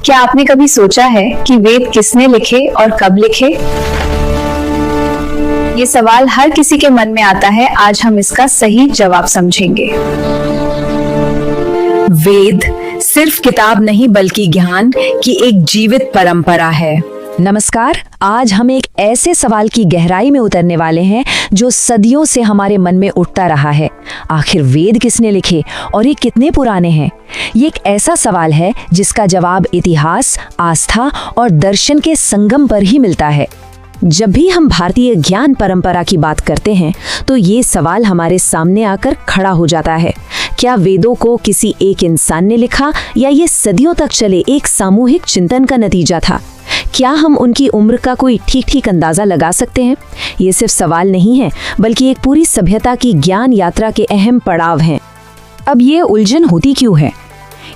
क्या आपने कभी सोचा है कि वेद किसने लिखे और कब लिखे? ये सवाल हर किसी के मन में आता है। आज हम इसका सही जवाब समझेंगे। वेद सिर्फ किताब नहीं बल्कि ज्ञान की एक जीवित परंपरा है। नमस्कार, आज हम एक ऐसे सवाल की गहराई में उतरने वाले हैं जो सदियों से हमारे मन में उठता रहा है। आखिर वेद किसने लिखे और ये कितने पुराने हैं? ये एक ऐसा सवाल है जिसका जवाब इतिहास, आस्था और दर्शन के संगम पर ही मिलता है। जब भी हम भारतीय ज्ञान परंपरा की बात करते हैं तो ये सवाल हमारे सामने आकर खड़ा हो जाता है। क्या वेदों को किसी एक इंसान ने लिखा या ये सदियों तक चले एक सामूहिक चिंतन का नतीजा था? क्या हम उनकी उम्र का कोई ठीक अंदाजा लगा सकते हैं? ये सिर्फ सवाल नहीं है बल्कि एक पूरी सभ्यता की ज्ञान यात्रा के अहम पड़ाव हैं। अब ये उलझन होती क्यों है?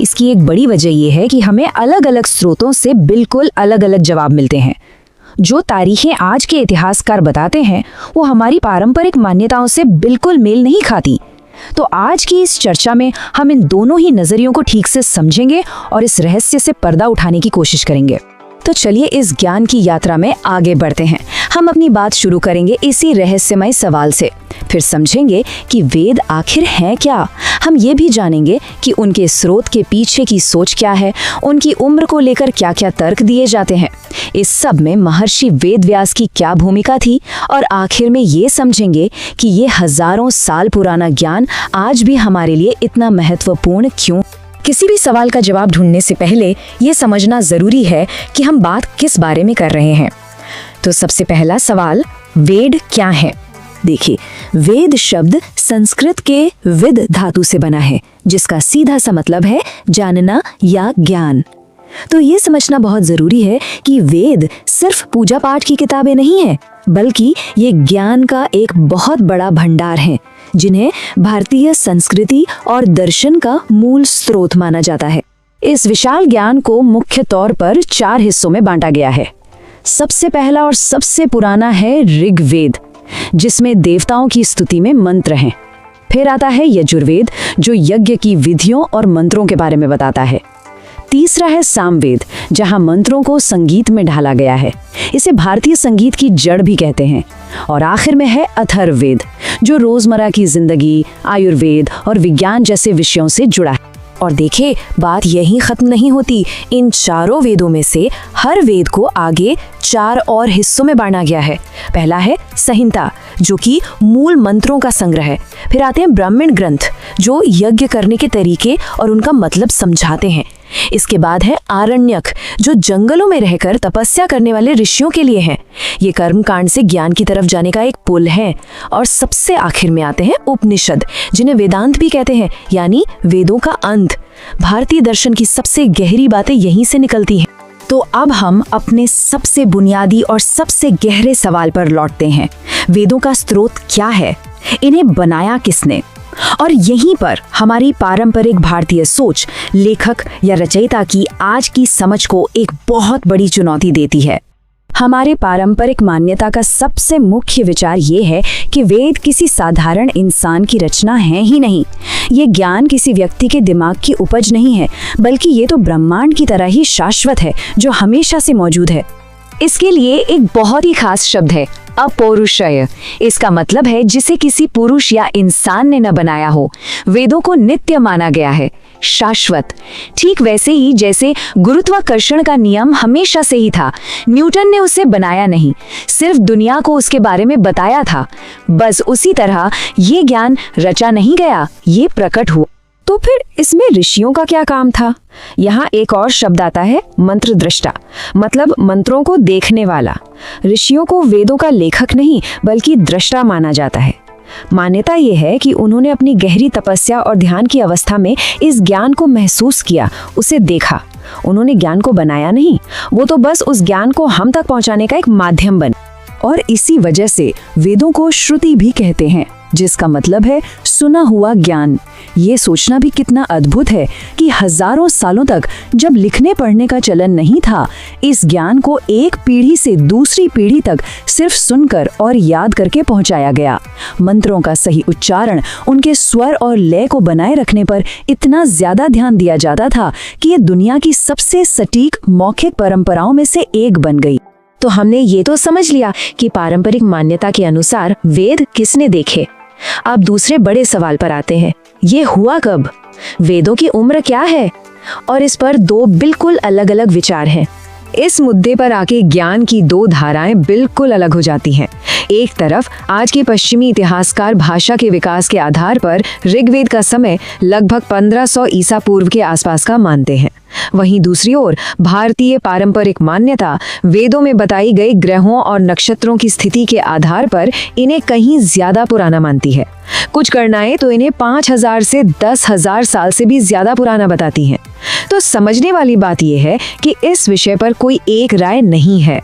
इसकी एक बड़ी वजह ये है कि हमें अलग अलग स्रोतों से बिल्कुल अलग अलग जवाब मिलते हैं। जो तारीखें आज के इतिहासकार बताते हैं वो हमारी पारंपरिक मान्यताओं से बिल्कुल मेल नहीं खाती। तो आज की इस चर्चा में हम इन दोनों ही नजरियों को ठीक से समझेंगे और इस रहस्य से पर्दा उठाने की कोशिश करेंगे। तो चलिए इस ज्ञान की यात्रा में आगे बढ़ते हैं। हम अपनी बात शुरू करेंगे इसी रहस्यमय सवाल से, फिर समझेंगे कि वेद आखिर हैं क्या। हम ये भी जानेंगे कि उनके स्रोत के पीछे की सोच क्या है, उनकी उम्र को लेकर क्या क्या तर्क दिए जाते हैं, इस सब में महर्षि वेदव्यास की क्या भूमिका थी, और आखिर में ये समझेंगे कि ये हजारों साल पुराना ज्ञान आज भी हमारे लिए इतना महत्वपूर्ण क्यों। किसी भी सवाल का जवाब ढूंढने से पहले ये समझना जरूरी है कि हम बात किस बारे में कर रहे हैं। तो सबसे पहला सवाल, वेद क्या है? देखिए, वेद शब्द संस्कृत के विद धातु से बना है, जिसका सीधा सा मतलब है जानना या ज्ञान। तो ये समझना बहुत जरूरी है कि वेद सिर्फ पूजा पाठ की किताबें नहीं है, बल्कि ये ज्ञान का एक बहुत बड़ा भंडार है, जिन्हें भारतीय संस्कृति और दर्शन का मूल स्रोत माना जाता है। इस विशाल ज्ञान को मुख्य तौर पर 4 हिस्सों में बांटा गया है। सबसे पहला और सबसे पुराना है ऋग्वेद, जिसमें देवताओं की स्तुति में मंत्र हैं। फिर आता है यजुर्वेद, जो यज्ञ की विधियों और मंत्रों के बारे में बताता है। तीसरा है सामवेद, जहां मंत्रों को संगीत में ढाला गया है। इसे भारतीय संगीत की जड़ भी कहते हैं। और आखिर में है अथर्ववेद, जो रोजमर्रा की जिंदगी, आयुर्वेद और विज्ञान जैसे विषयों से जुड़ा है। और देखिए, बात यहीं खत्म नहीं होती। इन चारों वेदों में से हर वेद को आगे 4 और हिस्सों में बांटा गया है। पहला है संहिता, जो कि मूल मंत्रों का संग्रह है। फिर आते हैं ब्राह्मण ग्रंथ, जो यज्ञ करने के तरीके और उनका मतलब समझाते हैं। इसके बाद है आरण्यक, जो जंगलों में रहकर तपस्या करने वाले ऋषियों के लिए है। ये कर्मकांड से ज्ञान की तरफ जाने का एक पुल है। और सबसे आखिर में आते हैं उपनिषद, जिन्हें वेदांत भी कहते हैं, यानी वेदों का अंत। भारतीय दर्शन की सबसे गहरी बातें यहीं से निकलती हैं। तो अब हम अपने सबसे बुनियादी और सबसे गहरे सवाल पर लौटते हैं। वेदों का स्रोत क्या है? इन्हें बनाया किसने? और यहीं पर हमारी पारंपरिक भारतीय सोच लेखक या रचयिता की आज की समझ को एक बहुत बड़ी चुनौती देती है। हमारे पारंपरिक मान्यता का सबसे मुख्य विचार ये है कि वेद किसी साधारण इंसान की रचना है ही नहीं। ये ज्ञान किसी व्यक्ति के दिमाग की उपज नहीं है, बल्कि ये तो ब्रह्मांड की तरह ही शाश्वत है, जो हमेशा से मौजूद है। इसके लिए एक बहुत ही खास शब्द है, अपौरुषेय। इसका मतलब है जिसे किसी पुरुष या इंसान ने न बनाया हो। वेदों को नित्य माना गया है, शाश्वत। ठीक वैसे ही जैसे गुरुत्वाकर्षण का नियम हमेशा से ही था, न्यूटन ने उसे बनाया नहीं, सिर्फ दुनिया को उसके बारे में बताया था। बस उसी तरह ये ज्ञान रचा नहीं गया, ये प्रकट हुआ। तो फिर इसमें ऋषियों का क्या काम था? यहाँ एक और शब्द आता है, मंत्र दृष्टा, मतलब मंत्रों को देखने वाला। ऋषियों को वेदों का लेखक नहीं बल्कि दृष्टा माना जाता है। मान्यता ये है कि उन्होंने अपनी गहरी तपस्या और ध्यान की अवस्था में इस ज्ञान को महसूस किया, उसे देखा। उन्होंने ज्ञान को बनाया नहीं, वो तो बस उस ज्ञान को हम तक पहुंचाने का एक माध्यम बने। और इसी वजह से वेदों को श्रुति भी कहते हैं, जिसका मतलब है सुना हुआ ज्ञान। ये सोचना भी कितना अद्भुत है कि हजारों सालों तक जब लिखने पढ़ने का चलन नहीं था, इस ज्ञान को एक पीढ़ी से दूसरी पीढ़ी तक सिर्फ सुनकर और याद करके पहुंचाया गया। मंत्रों का सही उच्चारण, उनके स्वर और लय को बनाए रखने पर इतना ज्यादा ध्यान दिया जाता था कि ये दुनिया की सबसे सटीक मौखिक परंपराओं में से एक बन गई। तो हमने ये तो समझ लिया कि पारंपरिक मान्यता के अनुसार वेद किसने देखे। अब दूसरे बड़े सवाल पर आते हैं, ये हुआ कब? वेदों की उम्र क्या है? और इस पर दो बिल्कुल अलग अलग विचार हैं। इस मुद्दे पर आके ज्ञान की दो धाराएं बिल्कुल अलग हो जाती हैं। एक तरफ आज के पश्चिमी इतिहासकार भाषा के विकास के आधार पर ऋग्वेद का समय लगभग 1500 ईसा पूर्व के आसपास का मानते हैं। वहीं दूसरी ओर भारतीय पारंपरिक मान्यता वेदों में बताई गई ग्रहों और नक्षत्रों की स्थिति के आधार पर इन्हें कहीं ज्यादा पुराना मानती है। कुछ गणनाएं तो इन्हें 5000 से 10,000 साल से भी ज्यादा पुराना बताती हैं। तो समझने वाली बात यह है कि इस विषय पर कोई एक राय नहीं है।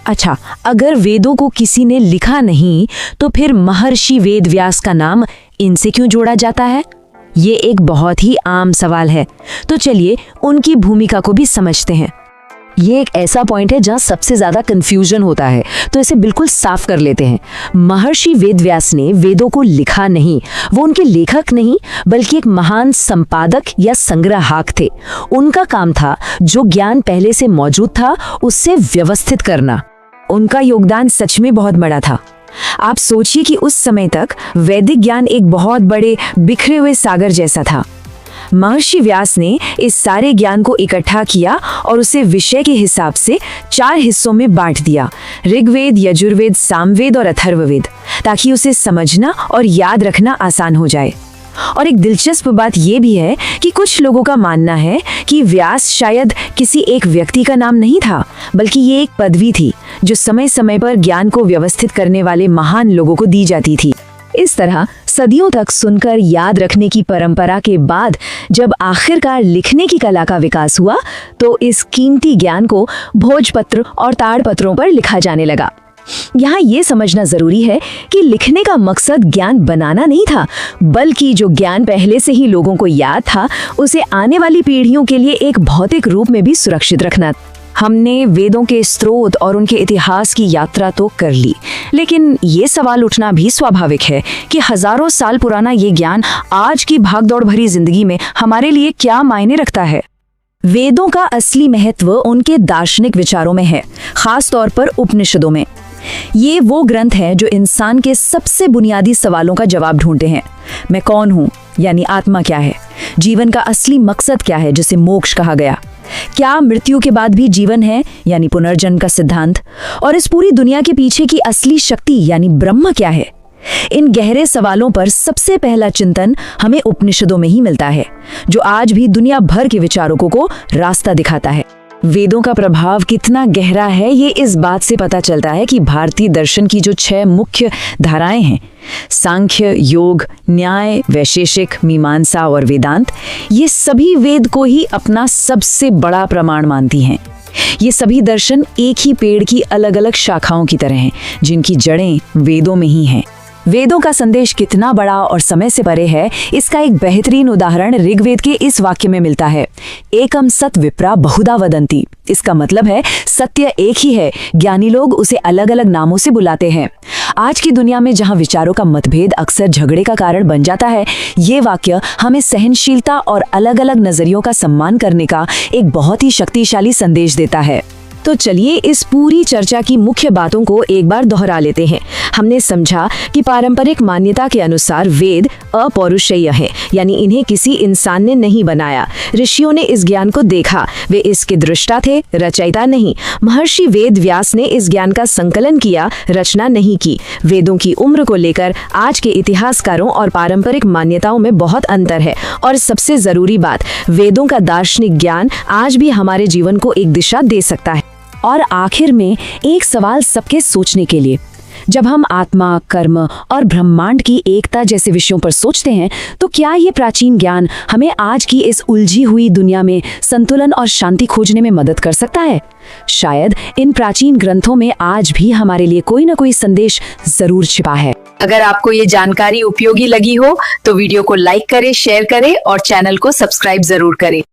अच्छा, अगर वेदों को किसी ने लिखा नहीं तो फिर महर्षि वेदव्यास का नाम इनसे क्यों जोड़ा जाता है? ये एक बहुत ही आम सवाल है। तो चलिए उनकी भूमिका को भी समझते हैं। ये एक ऐसा पॉइंट है जहाँ सबसे ज्यादा कंफ्यूजन होता है, तो इसे बिल्कुल साफ कर लेते हैं। महर्षि वेदव्यास ने वेदों को लिखा नहीं, वो उनके लेखक नहीं बल्कि एक महान संपादक या संग्राहक थे। उनका काम था जो ज्ञान पहले से मौजूद था उससे व्यवस्थित करना। उनका योगदान सच में बहुत बड़ा था। आप सोचिए कि उस समय तक वैदिक ज्ञान एक बहुत बड़े बिखरे हुए सागर जैसा था। महर्षि व्यास ने इस सारे ज्ञान को इकट्ठा किया और उसे विषय के हिसाब से 4 हिस्सों में बांट दिया, ऋग्वेद, यजुर्वेद, सामवेद और अथर्ववेद, ताकि उसे समझना और याद रखना आसान हो जाए। और एक दिलचस्प बात यह भी है कि कुछ लोगों का मानना है कि व्यास शायद किसी एक व्यक्ति का नाम नहीं था, बल्कि ये एक पदवी थी जो समय समय पर ज्ञान को व्यवस्थित करने वाले महान लोगों को दी जाती थी। इस तरह सदियों तक सुनकर याद रखने की परंपरा के बाद जब आखिरकार लिखने की कला का विकास हुआ, तो इस कीमती ज्ञान को भोजपत्र और ताड़पत्रों पर लिखा जाने लगा। यहाँ ये समझना जरूरी है कि लिखने का मकसद ज्ञान बनाना नहीं था, बल्कि जो ज्ञान पहले से ही लोगों को याद था उसे आने वाली पीढ़ियों के लिए एक भौतिक रूप में भी सुरक्षित रखना। हमने वेदों के स्रोत और उनके इतिहास की यात्रा तो कर ली, लेकिन ये सवाल उठना भी स्वाभाविक है कि हजारों साल पुराना ये ज्ञान आज की भागदौड़ भरी जिंदगी में हमारे लिए क्या मायने रखता है। वेदों का असली महत्व उनके दार्शनिक विचारों में है, खास तौर पर उपनिषदों में। ये वो ग्रंथ हैं जो इंसान के सबसे बुनियादी सवालों का जवाब ढूंढते हैं। मैं कौन हूँ, यानी आत्मा क्या है? जीवन का असली मकसद क्या है, जिसे मोक्ष कहा गया? क्या मृत्यु के बाद भी जीवन है, यानी पुनर्जन्म का सिद्धांत? और इस पूरी दुनिया के पीछे की असली शक्ति यानी ब्रह्म क्या है? इन गहरे सवालों पर सबसे पहला चिंतन हमें उपनिषदों में ही मिलता है, जो आज भी दुनिया भर के विचारकों को रास्ता दिखाता है। वेदों का प्रभाव कितना गहरा है ये इस बात से पता चलता है कि भारतीय दर्शन की जो 6 मुख्य धाराएं हैं, सांख्य, योग, न्याय, वैशेषिक, मीमांसा और वेदांत, ये सभी वेद को ही अपना सबसे बड़ा प्रमाण मानती हैं। ये सभी दर्शन एक ही पेड़ की अलग अलग शाखाओं की तरह हैं, जिनकी जड़ें वेदों में ही हैं। वेदों का संदेश कितना बड़ा और समय से परे है, इसका एक बेहतरीन उदाहरण ऋग्वेद के इस वाक्य में मिलता है, एकम सत विप्रा बहुधा वदंती। इसका मतलब है सत्य एक ही है, ज्ञानी लोग उसे अलग अलग नामों से बुलाते हैं। आज की दुनिया में जहां विचारों का मतभेद अक्सर झगड़े का कारण बन जाता है, ये वाक्य हमें सहनशीलता और अलग अलग नजरियों का सम्मान करने का एक बहुत ही शक्तिशाली संदेश देता है। तो चलिए इस पूरी चर्चा की मुख्य बातों को एक बार दोहरा लेते हैं। हमने समझा कि पारंपरिक मान्यता के अनुसार वेद अपौरुषेय है, यानी इन्हें किसी इंसान ने नहीं बनाया। ऋषियों ने इस ज्ञान को देखा, वे इसके दृष्टा थे, रचयिता नहीं। महर्षि वेद व्यास ने इस ज्ञान का संकलन किया, रचना नहीं की। वेदों की उम्र को लेकर आज के इतिहासकारों और पारंपरिक मान्यताओं में बहुत अंतर है। और सबसे जरूरी बात, वेदों का दार्शनिक ज्ञान आज भी हमारे जीवन को एक दिशा दे सकता है। और आखिर में एक सवाल सबके सोचने के लिए, जब हम आत्मा, कर्म और ब्रह्मांड की एकता जैसे विषयों पर सोचते हैं तो क्या ये प्राचीन ज्ञान हमें आज की इस उलझी हुई दुनिया में संतुलन और शांति खोजने में मदद कर सकता है? शायद इन प्राचीन ग्रंथों में आज भी हमारे लिए कोई न कोई संदेश जरूर छिपा है। अगर आपको ये जानकारी उपयोगी लगी हो तो वीडियो को लाइक करें, शेयर करें और चैनल को सब्सक्राइब जरूर करें।